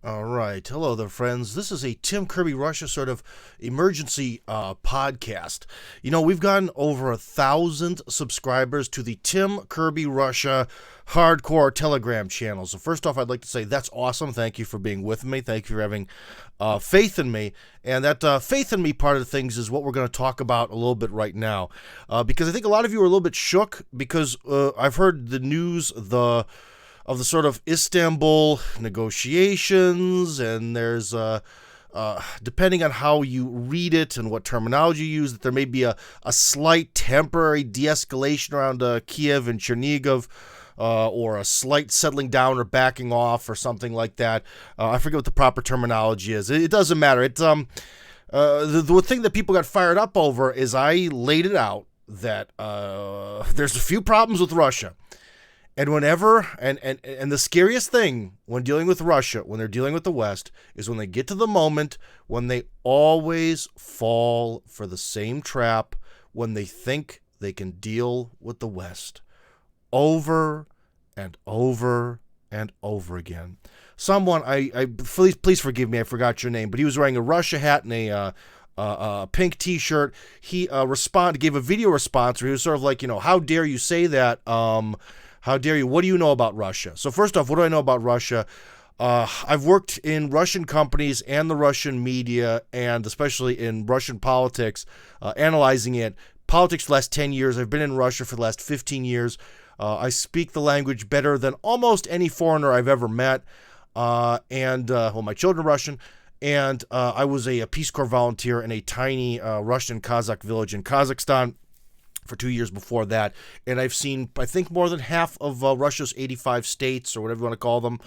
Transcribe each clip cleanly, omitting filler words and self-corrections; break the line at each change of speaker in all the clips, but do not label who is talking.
All right. Hello there, friends. This is a Kirby Russia sort of emergency podcast. We've gotten over 1,000 subscribers to the Tim Kirby Russia hardcore Telegram channel. So first off, I'd like to say that's awesome. Thank you for being with me. Thank you for having faith in me. And that faith in me part of the things is what we're going to talk about a little bit right now. Because I think a lot of you are a little bit shook because I've heard the news, of the sort of Istanbul negotiations, and there's, depending on how you read it and what terminology you use, that there may be a slight temporary de-escalation around Kiev and Chernigov, or a slight settling down or backing off or something like that. I forget what the proper terminology is. It doesn't matter. It's the thing that people got fired up over is I laid it out that there's a few problems with Russia. And whenever, and the scariest thing when dealing with Russia, when they're dealing with the West, is when they get to the moment when they always fall for the same trap when they think they can deal with the West. Over and over and over again. Someone, please forgive me, I forgot your name, but he was wearing a Russia hat and a pink T-shirt. He gave a video response where he was sort of like, how dare you say that? How dare you? What do you know about Russia? So first off, what do I know about Russia? I've worked in Russian companies and the Russian media, and especially in Russian politics, analyzing it. Politics for the last 10 years. I've been in Russia for the last 15 years. I speak the language better than almost any foreigner I've ever met. My children are Russian. And I was a Peace Corps volunteer in a tiny Russian Kazakh village in Kazakhstan for 2 years before that, and I've seen, I think, more than half of Russia's 85 states, or whatever you want to call them,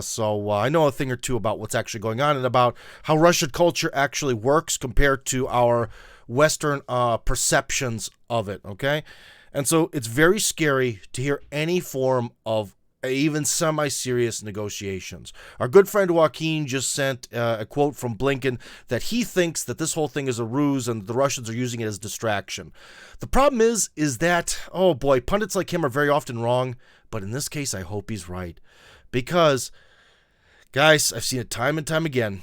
so I know a thing or two about what's actually going on and about how Russian culture actually works compared to our Western perceptions of it, okay? And so it's very scary to hear any form of even semi-serious negotiations. Our good friend Joaquin just sent a quote from Blinken that he thinks that this whole thing is a ruse and the Russians are using it as distraction. The problem is that, oh boy, pundits like him are very often wrong, but in this case, I hope he's right. Because, guys, I've seen it time and time again.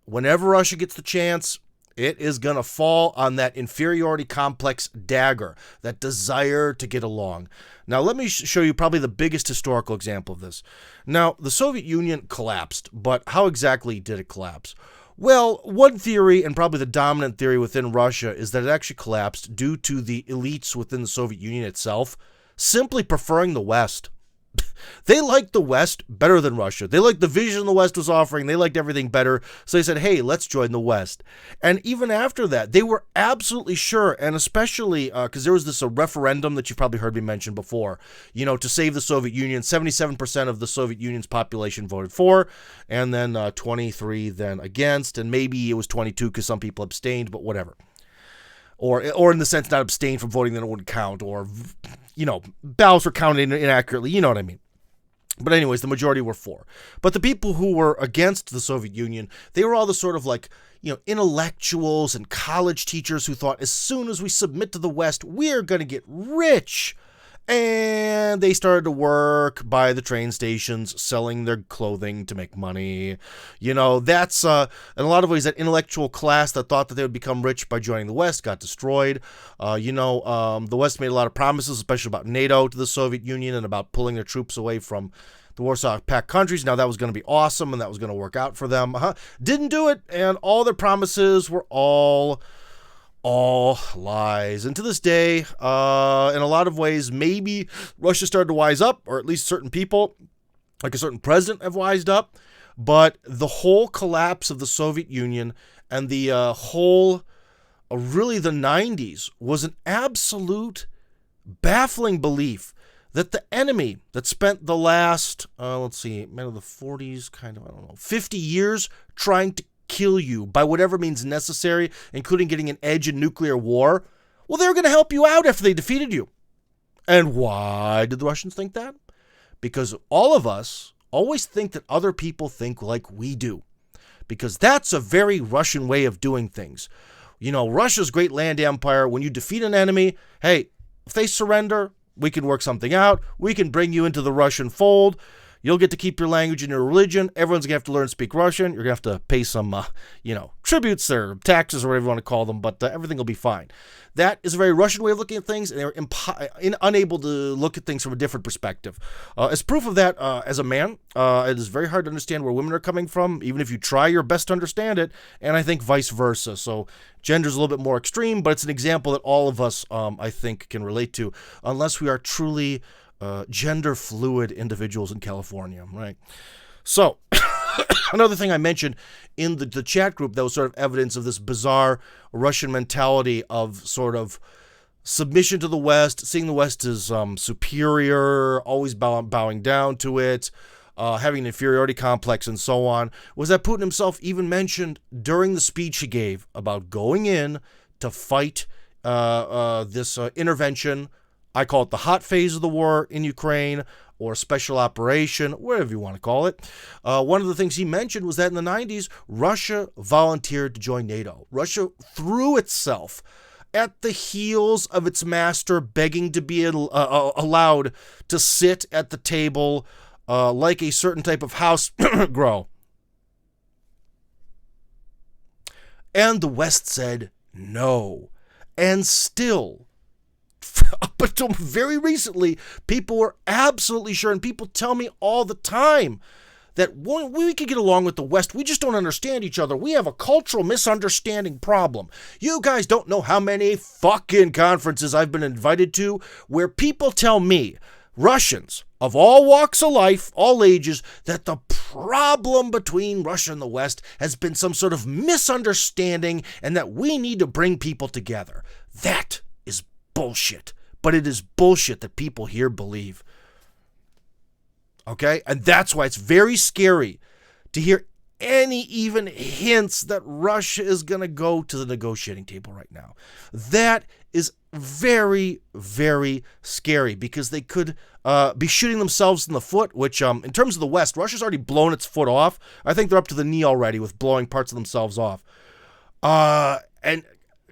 Whenever Russia gets the chance, it is going to fall on that inferiority complex dagger, that desire to get along. Now, let me show you probably the biggest historical example of this. Now, the Soviet Union collapsed, but how exactly did it collapse? Well, one theory, and probably the dominant theory within Russia, is that it actually collapsed due to the elites within the Soviet Union itself simply preferring the West. They liked the West better than Russia. They liked the vision the West was offering. They liked everything better. So they said, hey, let's join the West. And even after that, they were absolutely sure, and especially because there was this referendum that you've probably heard me mention before, to save the Soviet Union. 77% of the Soviet Union's population voted for, and then 23 then against, and maybe it was 22 because some people abstained, but whatever. Or in the sense not abstained from voting, then it wouldn't count, or, ballots were counted inaccurately, you know what I mean. But anyways, the majority were for. But the people who were against the Soviet Union, they were all the sort of like, intellectuals and college teachers who thought as soon as we submit to the West, we're going to get rich. And they started to work by the train stations, selling their clothing to make money. That's, in a lot of ways, that intellectual class that thought that they would become rich by joining the West got destroyed. The West made a lot of promises, especially about NATO to the Soviet Union and about pulling their troops away from the Warsaw Pact countries. Now, that was going to be awesome, and that was going to work out for them. Didn't do it, and all their promises were all lies. And to this day, in a lot of ways, maybe Russia started to wise up, or at least certain people, like a certain president, have wised up. But the whole collapse of the Soviet Union and the really the 90s was an absolute baffling belief that the enemy that spent the last, of the 40s, 50 years trying to kill you by whatever means necessary, including getting an edge in nuclear war, well, they were going to help you out after they defeated you. And why did the Russians think that? Because all of us always think that other people think like we do. Because that's a very Russian way of doing things. Russia's great land empire, when you defeat an enemy, hey, if they surrender, we can work something out. We can bring you into the Russian fold. You'll get to keep your language and your religion. Everyone's going to have to learn to speak Russian. You're going to have to pay some, tributes or taxes or whatever you want to call them, but everything will be fine. That is a very Russian way of looking at things, and they're unable to look at things from a different perspective. As proof of that, as a man, it is very hard to understand where women are coming from, even if you try your best to understand it, and I think vice versa. So gender's a little bit more extreme, but it's an example that all of us, I think, can relate to, unless we are truly gender fluid individuals in California, right? So, another thing I mentioned in the chat group that was sort of evidence of this bizarre Russian mentality of sort of submission to the West, seeing the West as superior, always bowing down to it, having an inferiority complex and so on, was that Putin himself even mentioned during the speech he gave about going in to fight this intervention. I call it the hot phase of the war in Ukraine, or special operation, whatever you want to call it. One of the things he mentioned was that in the 90s, Russia volunteered to join NATO. Russia threw itself at the heels of its master, begging to be allowed to sit at the table like a certain type of house grow. And the West said no. And still, up until very recently, people were absolutely sure, and people tell me all the time, that we could get along with the West. We just don't understand each other. We have a cultural misunderstanding problem. You guys don't know how many fucking conferences I've been invited to where people tell me, Russians of all walks of life, all ages, that the problem between Russia and the West has been some sort of misunderstanding and that we need to bring people together. That is bullshit. But it is bullshit that people here believe. Okay? And that's why it's very scary to hear any even hints that Russia is going to go to the negotiating table right now. That is very, very scary, because they could be shooting themselves in the foot, which in terms of the West, Russia's already blown its foot off. I think they're up to the knee already with blowing parts of themselves off. And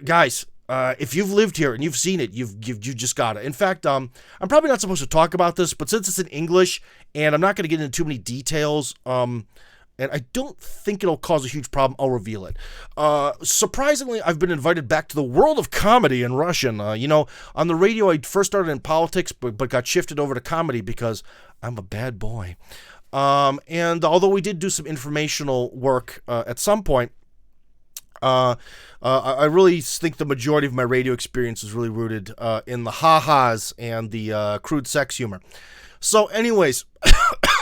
guys, if you've lived here and you've seen it, you've just got it. In fact, I'm probably not supposed to talk about this, but since it's in English and I'm not going to get into too many details, and I don't think it'll cause a huge problem, I'll reveal it. Surprisingly, I've been invited back to the world of comedy in Russian. On the radio, I first started in politics, but got shifted over to comedy because I'm a bad boy. And although we did do some informational work at some point, I really think the majority of my radio experience is really rooted in the ha-has and the crude sex humor. So anyways,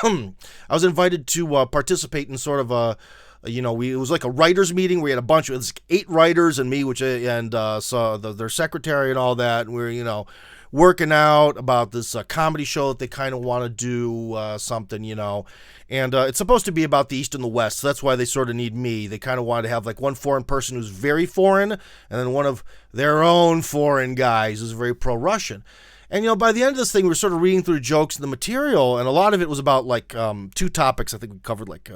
I was invited to participate in sort of it was like a writers meeting where we had a bunch of 8 writers and me, so their secretary and all that, and we were, working out about this comedy show that they kind of want to do something, and it's supposed to be about the East and the West, so that's why they sort of need me. They kind of wanted to have like one foreign person who's very foreign, and then one of their own foreign guys who's very pro-Russian. And, by the end of this thing, we were sort of reading through jokes and the material, and a lot of it was about, like, 2 topics. I think we covered, like,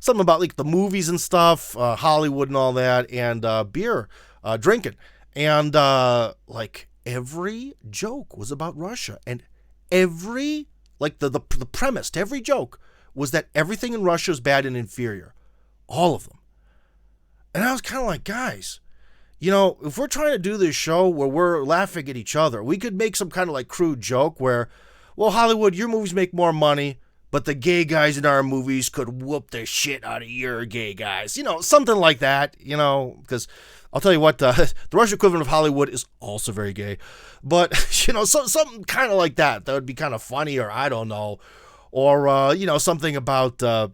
something about, like, the movies and stuff, Hollywood and all that, and beer, drinking. And, every joke was about Russia. And every, the premise to every joke was that everything in Russia is bad and inferior. All of them. And I was kind of like, guys, if we're trying to do this show where we're laughing at each other, we could make some kind of like crude joke where, well, Hollywood, your movies make more money, but the gay guys in our movies could whoop the shit out of your gay guys. Something like that, because I'll tell you what, the Russian equivalent of Hollywood is also very gay. But, something kind of like that. That would be kind of funny, or I don't know. Or, something about, I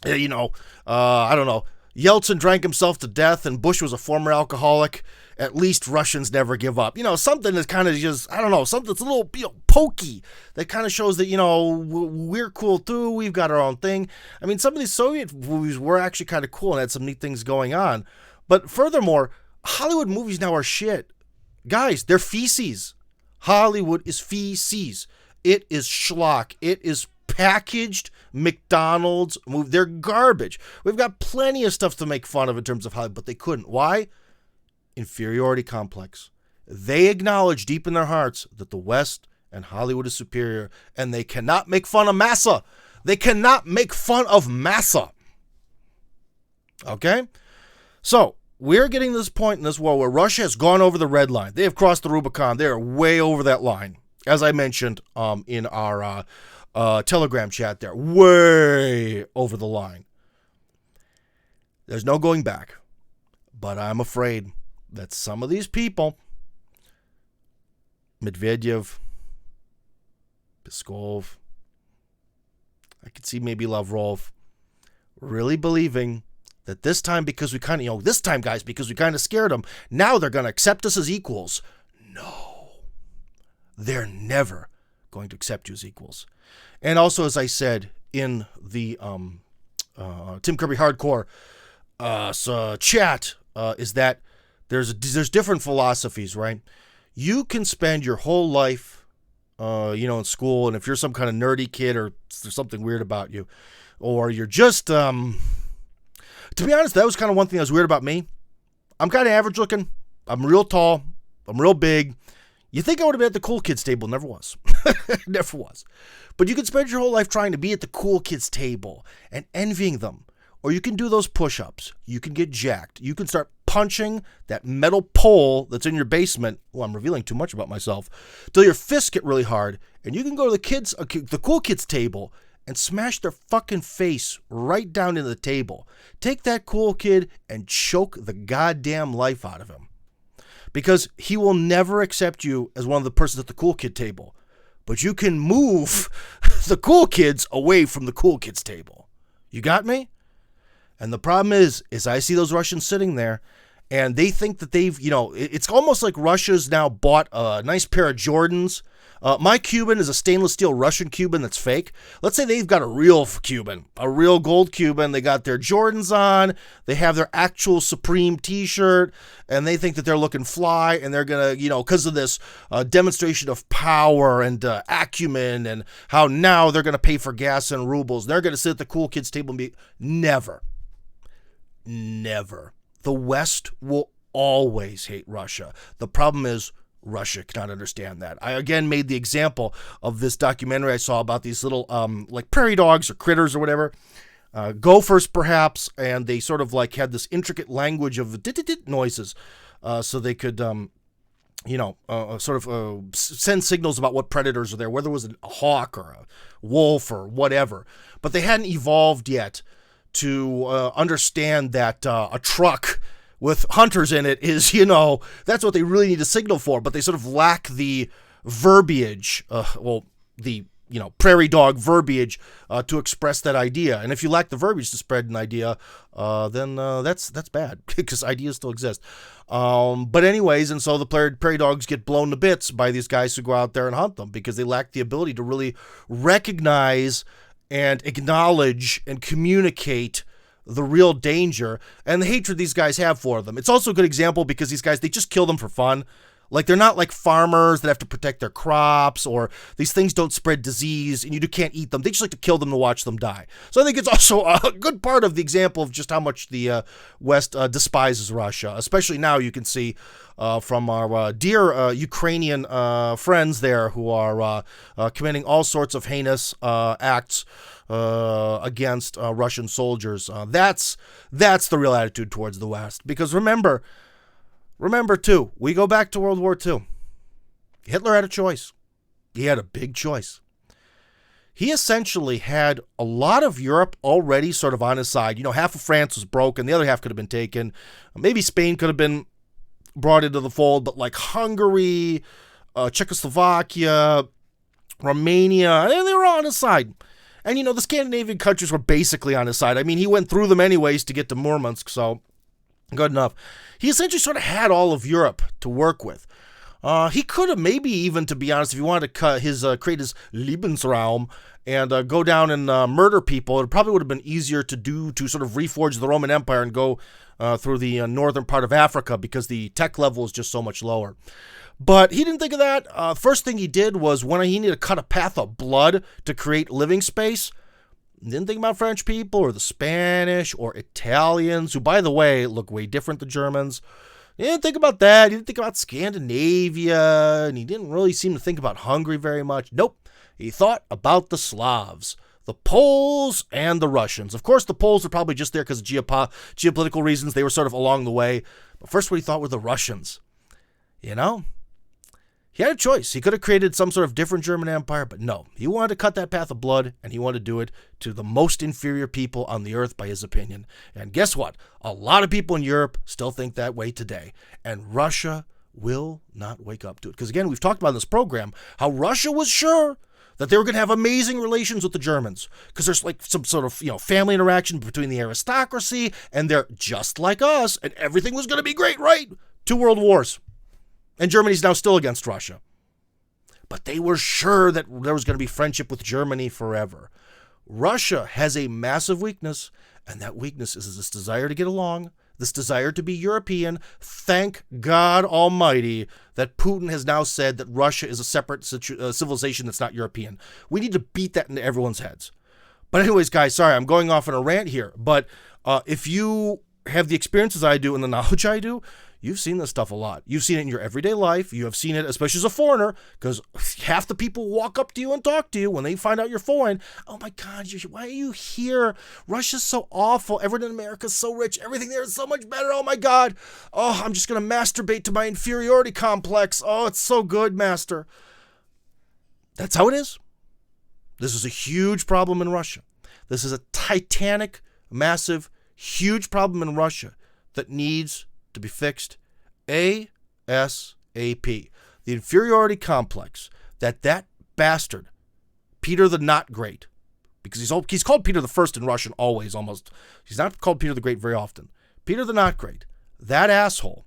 don't know. Yeltsin drank himself to death and Bush was a former alcoholic. At least Russians never give up. Something that's kind of just, I don't know, something that's a little pokey that kind of shows that, we're cool too. We've got our own thing. I mean, some of these Soviet movies were actually kind of cool and had some neat things going on. But furthermore, Hollywood movies now are shit. Guys, they're feces. Hollywood is feces. It is schlock. It is packaged McDonald's movie. They're garbage. We've got plenty of stuff to make fun of in terms of Hollywood, but they couldn't. Why? Inferiority complex. They acknowledge deep in their hearts that the West and Hollywood is superior, and they cannot make fun of massa. They cannot make fun of massa. Okay? So, we're getting to this point in this war where Russia has gone over the red line. They have crossed the Rubicon. They are way over that line. As I mentioned in our Telegram chat there. Way over the line. There's no going back. But I'm afraid that some of these people, Medvedev, Peskov, I could see maybe Lavrov, really believing that this time, because we kind of, this time, guys, because we kind of scared them, now they're going to accept us as equals. No. They're never going to accept you as equals. And also, as I said in the Tim Kirby Hardcore chat, is that there's different philosophies, right? You can spend your whole life, in school, and if you're some kind of nerdy kid or there's something weird about you, or you're just, to be honest, that was kind of one thing that was weird about me. I'm kind of average looking. I'm real tall. I'm real big. You think I would have been at the cool kids table? Never was. Never was. But you can spend your whole life trying to be at the cool kids table and envying them. Or you can do those push-ups. You can get jacked. You can start punching that metal pole that's in your basement. Oh, I'm revealing too much about myself. Till your fists get really hard. And you can go to the cool kids table and smash their fucking face right down into the table. Take that cool kid and choke the goddamn life out of him. Because he will never accept you as one of the persons at the cool kid table. But you can move the cool kids away from the cool kids table. You got me? And the problem is I see those Russians sitting there, and they think that they've, it's almost like Russia's now bought a nice pair of Jordans. My Cuban is a stainless steel Russian Cuban that's fake. Let's say they've got a real Cuban, a real gold Cuban. They got their Jordans on. They have their actual Supreme t-shirt, and they think that they're looking fly, and they're going to, because of this demonstration of power and acumen, and how now they're going to pay for gas and rubles. They're going to sit at the cool kids table and be, never. Never. The West will always hate Russia. The problem is Russia cannot understand that. I again made the example of this documentary I saw about these little like prairie dogs or critters or whatever, gophers perhaps, and they sort of like had this intricate language of dit noises, so they could send signals about what predators are there, whether it was a hawk or a wolf or whatever. But they hadn't evolved yet to understand that a truck with hunters in it is, that's what they really need a signal for. But they sort of lack the verbiage, prairie dog verbiage to express that idea. And if you lack the verbiage to spread an idea, then that's bad because ideas still exist. But anyways, and so the prairie dogs get blown to bits by these guys who go out there and hunt them because they lack the ability to really recognize and acknowledge and communicate the real danger and the hatred these guys have for them. It's also a good example because these guys, they just kill them for fun. Like, they're not like farmers that have to protect their crops, or these things don't spread disease and you can't eat them. They just like to kill them to watch them die. So I think it's also a good part of the example of just how much the West despises Russia. Especially now you can see from our dear Ukrainian friends there who are committing all sorts of heinous acts against Russian soldiers. That's the real attitude towards the West. Because remember too, we go back to World War II. Hitler had a choice. He had a big choice. He essentially had a lot of Europe already sort of on his side. Half of France was broken. The other half could have been taken. Maybe Spain could have been brought into the fold, but like Hungary, Czechoslovakia, Romania, they were all on his side. And, the Scandinavian countries were basically on his side. I mean, he went through them anyways to get to Murmansk, so good enough. He essentially sort of had all of Europe to work with. He could have maybe even, to be honest, if he wanted to create his Lebensraum and go down and murder people, it probably would have been easier to do to sort of reforge the Roman Empire and go through the northern part of Africa because the tech level is just so much lower. But he didn't think of that. First thing he did was when he needed to cut a path of blood to create living space, didn't think about French people or the Spanish or Italians, who, by the way, look way different than Germans. He didn't think about that. He didn't think about Scandinavia, and he didn't really seem to think about Hungary very much. Nope. He thought about the Slavs. the Poles and the Russians. Of course, the Poles are probably just there because of geopolitical reasons. They were sort of along the way. But first what he thought were the Russians. You know? He had a choice. He could have created some sort of different German empire, but no. He wanted to cut that path of blood, and he wanted to do it to the most inferior people on the earth by his opinion. And guess what? A lot of people in Europe still think that way today. And Russia will not wake up to it. Because again, we've talked about in this program how Russia was sure that they were going to have amazing relations with the Germans. Because there's like some sort of, family interaction between the aristocracy, and they're just like us, and everything was going to be great, right? 2 world wars. And Germany's now still against Russia. But they were sure that there was going to be friendship with Germany forever. Russia has a massive weakness, and that weakness is this desire to get along, this desire to be European. Thank God Almighty that Putin has now said that Russia is a separate civilization that's not European. We need to beat that into everyone's heads. But anyways, guys, sorry, I'm going off on a rant here. But if you have the experiences I do and the knowledge I do, you've seen this stuff a lot. You've seen it in your everyday life. You have seen it, especially as a foreigner, because half the people walk up to you and talk to you when they find out you're foreign. Oh my God, why are you here? Russia's so awful. Everyone in America is so rich. Everything there is so much better. Oh my God. Oh, I'm just going to masturbate to my inferiority complex. Oh, it's so good, master. That's how it is. This is a huge problem in Russia. This is a titanic, massive, huge problem in Russia that needs to be fixed ASAP. The inferiority complex that bastard, Peter the Not Great, because he's called Peter the First in Russian always, almost. He's not called Peter the Great very often. Peter the Not Great, that asshole,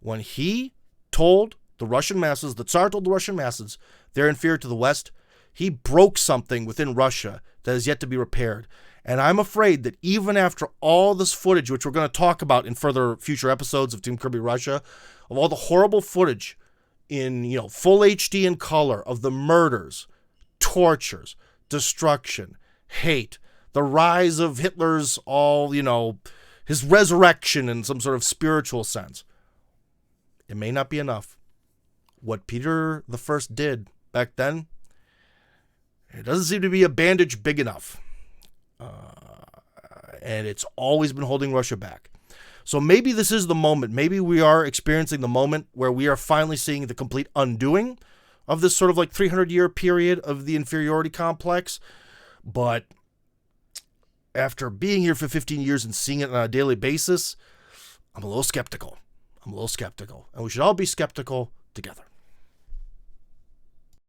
when he told the Russian masses, the Tsar told the Russian masses, they're inferior to the West, he broke something within Russia that is yet to be repaired. And I'm afraid that even after all this footage, which we're going to talk about in future episodes of Team Kirby Russia, of all the horrible footage in, full HD in color of the murders, tortures, destruction, hate, the rise of Hitler's his resurrection in some sort of spiritual sense, it may not be enough. What Peter the First did back then, it doesn't seem to be a bandage big enough. And it's always been holding Russia back. So maybe this is the moment. Maybe we are experiencing the moment where we are finally seeing the complete undoing of this sort of 300-year period of the inferiority complex. But after being here for 15 years and seeing it on a daily basis, I'm a little skeptical. And we should all be skeptical together.